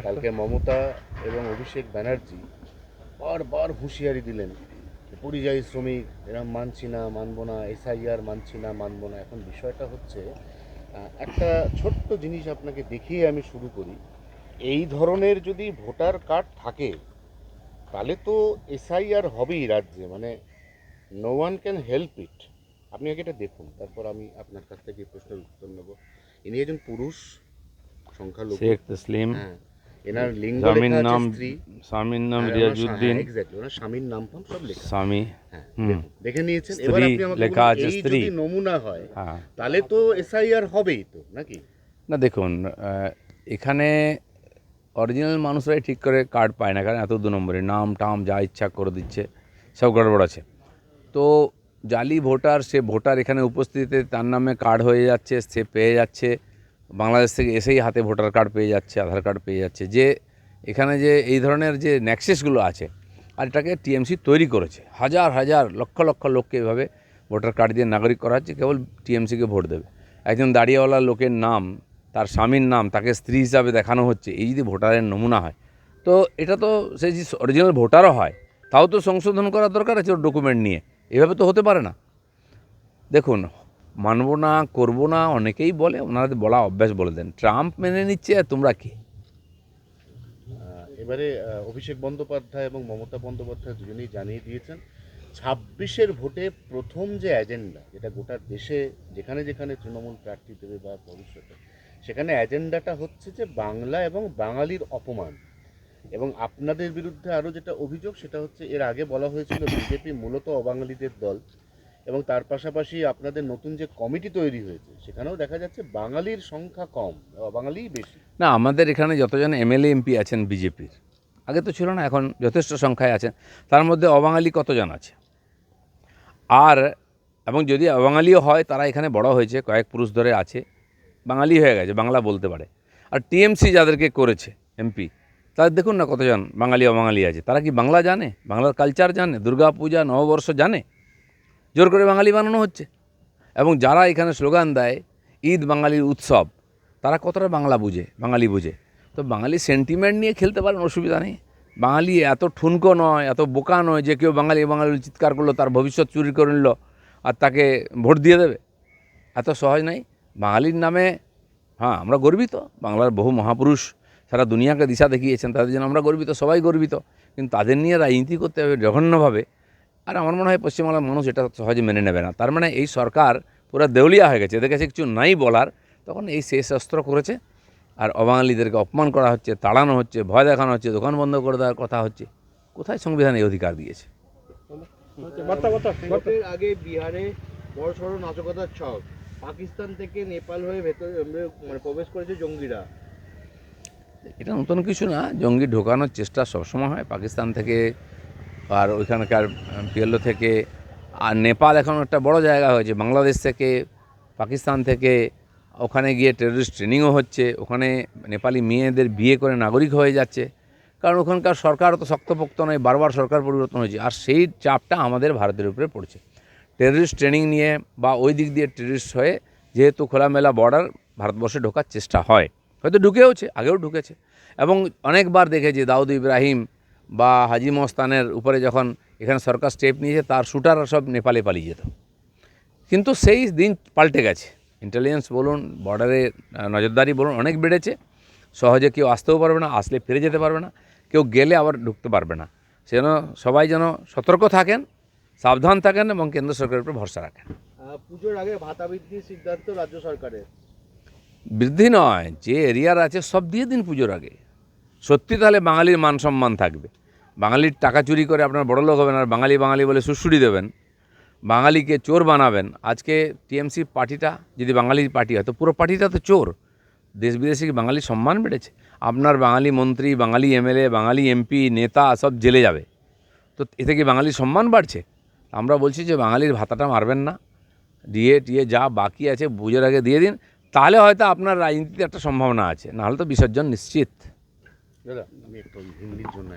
কালকে মমতা এবং অভিষেক ব্যানার্জি বারবার হুঁশিয়ারি দিলেন, পরিযায়ী শ্রমিক এরম মানছি না, মানবো না, এসআইআর মানছি না, মানবো না। এখন বিষয়টা হচ্ছে, একটা ছোট্ট জিনিস আপনাকে দেখিয়ে আমি শুরু করি। এই ধরনের যদি ভোটার কার্ড থাকে তাহলে তো এসআইআর হবেই রাজ্যে, মানে no one can help it. আপনি আগে এটা দেখুন, তারপর আমি আপনার কাছ থেকে এই প্রশ্নের উত্তর নেব। ইনি একজন পুরুষ, সংখ্যালঘু। শেখ তসলিম, হ্যাঁ, এনার লিঙ্গ স্বামীর লেখা আছে নাম স্ত্রী, স্বামীর নাম আর রিয়াজউদ্দিন, এক্স্যাক্টলি ওনার স্বামীর নাম ফাম সব লেখা। স্বামী। হ্যাঁ, হুম। দেখুন, দেখে নিয়েছেন। এবার স্ত্রী আপনি আমাকে লেখা বলুন, আছে এই স্ত্রী। যদি নমুনা হয় হ্যাঁ, তাহলে তো এসআইআর হবেই তো, নাকি? না দেখুন, এখানে অরিজিনাল মানুষরাই ঠিক করে কার্ড পায় না, কারণ এত 2 নম্বরের নাম টাম যা ইচ্ছা করে দিচ্ছে, সব গড়বড় আছে। তো জালি ভোটার, সে ভোটার এখানে উপস্থিতিতে তার নামে কার্ড হয়ে যাচ্ছে, সে পেয়ে যাচ্ছে, বাংলাদেশ থেকে এসেই হাতে ভোটার কার্ড পেয়ে যাচ্ছে, আধার কার্ড পেয়ে যাচ্ছে। যে এখানে যে এই ধরনের যে নেক্সেসগুলো আছে, আর এটাকে টিএমসি তৈরি করেছে, হাজার হাজার লক্ষ লক্ষ লোককে এভাবে ভোটার কার্ড দিয়ে নাগরিক করা হচ্ছে, কেবল টিএমসিকে ভোট দেবে। একজন দাঁড়িয়েওয়ালা লোকের নাম, তার স্বামীর নাম, তাকে স্ত্রী হিসাবে দেখানো হচ্ছে, এই যদি ভোটারের নমুনা হয়, তো এটা তো সে যে অরিজিনাল ভোটারও হয়, তাও তো সংশোধন করার দরকার আছে ওর ডকুমেন্ট নিয়ে। এভাবে তো হতে পারে না। দেখুন, মানব না, করবো না অনেকেই বলে, ওনাদের বলা অভ্যাস বলে দেন। ট্রাম্প মেনে নিচ্ছে, আর তোমরা কি? এবারে অভিষেক বন্দ্যোপাধ্যায় এবং মমতা বন্দ্যোপাধ্যায় দুজনেই জানিয়ে দিয়েছেন 26-এর ভোটে প্রথম যে এজেন্ডা, যেটা গোটা দেশে যেখানে যেখানে তৃণমূল প্রার্থী দেবে বা ভবিষ্যতে, সেখানে এজেন্ডাটা হচ্ছে যে বাংলা এবং বাঙালির অপমান। এবং আপনাদের বিরুদ্ধে আরও যেটা অভিযোগ, সেটা হচ্ছে এর আগে বলা হয়েছিল বিজেপি মূলত অবাঙালিদের দল, এবং তার পাশাপাশি আপনাদের নতুন যে কমিটি তৈরি হয়েছে সেখানেও দেখা যাচ্ছে বাঙালির সংখ্যা কম, অবাঙালিই বেশি। না, আমাদের এখানে যতজন এমএলএ এমপি আছেন বিজেপির, আগে তো ছিল না, এখন যথেষ্ট সংখ্যায় আছেন। তার মধ্যে অবাঙালি কতজন আছে? আর এবং যদি অবাঙালিও হয়, তারা এখানে বড় হয়েছে, কয়েক পুরুষ ধরে আছে, বাঙালি হয়ে গেছে, বাংলা বলতে পারে। আর টিএমসি যাদেরকে করেছে এমপি, তাদের দেখুন না কতজন বাঙালি অবাঙালি আছে। তারা কি বাংলা জানে? বাংলার কালচার জানে? দুর্গা পূজা, নববর্ষ জানে? জোর করে বাঙালি বানানো হচ্ছে। এবং যারা এখানে স্লোগান দেয় ঈদ বাঙালির উৎসব, তারা কতটা বাংলা বুঝে, বাঙালি বুঝে? তো বাঙালি সেন্টিমেন্ট নিয়ে খেলতে পারেন, অসুবিধা নেই। বাঙালি এত ঠুনকো নয়, এত বোকা নয় যে কেউ বাঙালি বাঙালি চিৎকার করলো, তার ভবিষ্যৎ চুরি করে নিল আর তাকে ভোট দিয়ে দেবে। এত সহজ নাই বাঙালির নামে। হ্যাঁ, আমরা গর্বিত, বাংলার বহু মহাপুরুষ সারা দুনিয়াকে দিশা দেখিয়েছেন, তাদের জন্য আমরা গর্বিত, সবাই গর্বিত। কিন্তু তাদের নিয়ে রাজনীতি করতে হবে জঘন্যভাবে। আর আমার মনে হয় পশ্চিমবাংলার মানুষ এটা সহজে মেনে নেবে না। তার মানে এই সরকার পুরো দেউলিয়া হয়ে গেছে, এদের কাছে কিছু নাই বলার, তখন এই শেষ অস্ত্র করেছে। আর অবাঙালিদেরকে অপমান করা হচ্ছে, তাড়ানো হচ্ছে, ভয় দেখানো হচ্ছে, দোকান বন্ধ করে দেওয়ার কথা হচ্ছে। কোথায় সংবিধান এই অধিকার দিয়েছে? ভোটের আগে বিহারে বড় সড় নাশকতার ছক, পাকিস্তান থেকে নেপাল হয়ে ভেতরে মানে প্রবেশ করেছে জঙ্গিরা। এটা নতুন কিছু না, জঙ্গি ঢোকানোর চেষ্টা সবসময় হয় পাকিস্তান থেকে, আর ওইখানকার পিএলও থেকে। আর নেপাল এখন একটা বড় জায়গা হয়েছে, বাংলাদেশ থেকে, পাকিস্তান থেকে ওখানে গিয়ে টেররিস্ট ট্রেনিংও হচ্ছে। ওখানে নেপালি মেয়েদের বিয়ে করে নাগরিক হয়ে যাচ্ছে, কারণ ওখানকার সরকার তো শক্তপোক্ত নয়, বারবার সরকার পরিবর্তন হয়েছে। আর সেই চাপটা আমাদের ভারতের উপরে পড়ছে, টেররিস্ট ট্রেনিং নিয়ে বা ওই দিক দিয়ে টেররিস্ট হয়ে, যেহেতু খোলামেলা বর্ডার, ভারতবর্ষে ঢোকার চেষ্টা হয়, হয়তো ঢুকেওছে, আগেও ঢুকেছে। এবং অনেকবার দেখেছি দাউদ ইব্রাহিম বা হাজি মস্তানের উপরে যখন এখানে সরকার স্টেপ নিয়েছে, তার শুটাররা সব নেপালে পালিয়ে যেত। কিন্তু সেই দিন পাল্টে গেছে, ইন্টেলিজেন্স বলুন, বর্ডারে নজরদারি বলুন, অনেক বেড়েছে। সহজে কেউ আসতেও পারবে না, আসলে ফিরে যেতে পারবে না, কেউ গেলে আবার ঢুকতে পারবে না। সেজন্য সবাই যেন সতর্ক থাকেন, সাবধান থাকেন এবং কেন্দ্র সরকারের উপর ভরসা রাখেন। পুজোর আগে ভাতা বৃদ্ধির সিদ্ধান্ত রাজ্য সরকারের। বৃদ্ধি নয়, যে এরিয়ার আছে সব দিয়ে দিন পুজোর আগে। সত্যি তাহলে বাঙালির মান সম্মান থাকবে। বাঙালির টাকা চুরি করে আপনার বড়লোক হবেন, আর বাঙালি বাঙালি বলে সুড়সুড়ি দেবেন, বাঙালিকে চোর বানাবেন। আজকে টিএমসি পার্টিটা যদি বাঙালির পার্টি হয়, তো পুরো পার্টিটা তো চোর। দেশ বিদেশে কি বাঙালির সম্মান বেড়েছে? আপনার বাঙালি মন্ত্রী, বাঙালি এমএলএ, বাঙালি এমপি, নেতা সব জেলে যাবে, তো এতে কি বাঙালির সম্মান বাড়ছে? আমরা বলছি যে বাঙালির ভাতাটা মারবেন না, দিয়ে টিয়ে যা বাকি আছে পুজোর আগে দিয়ে দিন, তাহলে হয়তো আপনার রাজনীতিতে একটা সম্ভাবনা আছে, নাহলে তো বিসর্জন নিশ্চিত। দাদা, আমি একটু হিন্দির জন্য